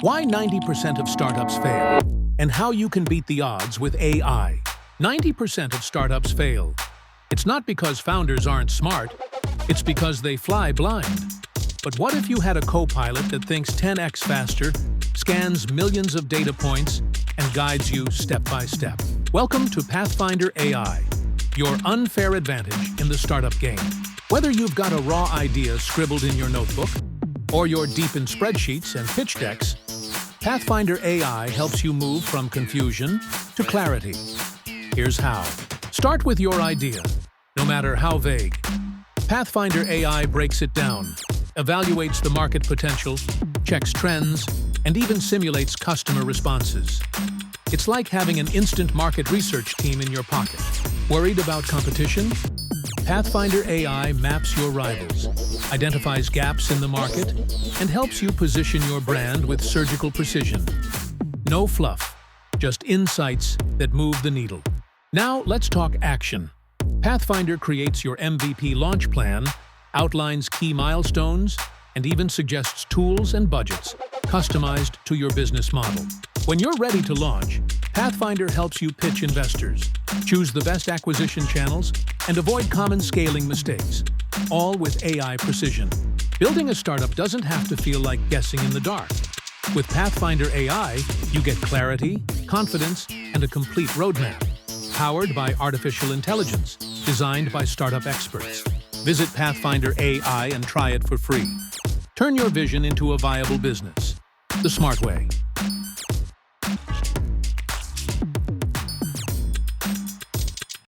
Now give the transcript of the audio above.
Why 90% of startups fail, and how you can beat the odds with AI. 90% of startups fail. It's not because founders aren't smart, it's because they fly blind. But what if you had a co-pilot that thinks 10x faster, scans millions of data points, and guides you step by step? Welcome to Pathfinder AI, your unfair advantage in the startup game. Whether you've got a raw idea scribbled in your notebook, or you're deep in spreadsheets and pitch decks, Pathfinder AI helps you move from confusion to clarity. Here's how. Start with your idea, no matter how vague. Pathfinder AI breaks it down, evaluates the market potential, checks trends, and even simulates customer responses. It's like having an instant market research team in your pocket. Worried about competition? Pathfinder AI maps your rivals, identifies gaps in the market, and helps you position your brand with surgical precision. No fluff, just insights that move the needle. Now let's talk action. Pathfinder creates your MVP launch plan, outlines key milestones, and even suggests tools and budgets customized to your business model. When you're ready to launch, Pathfinder helps you pitch investors, choose the best acquisition channels, and avoid common scaling mistakes, all with AI precision. Building a startup doesn't have to feel like guessing in the dark. With Pathfinder AI, you get clarity, confidence, and a complete roadmap, powered by artificial intelligence, designed by startup experts. Visit Pathfinder AI and try it for free. Turn your vision into a viable business, the smart way.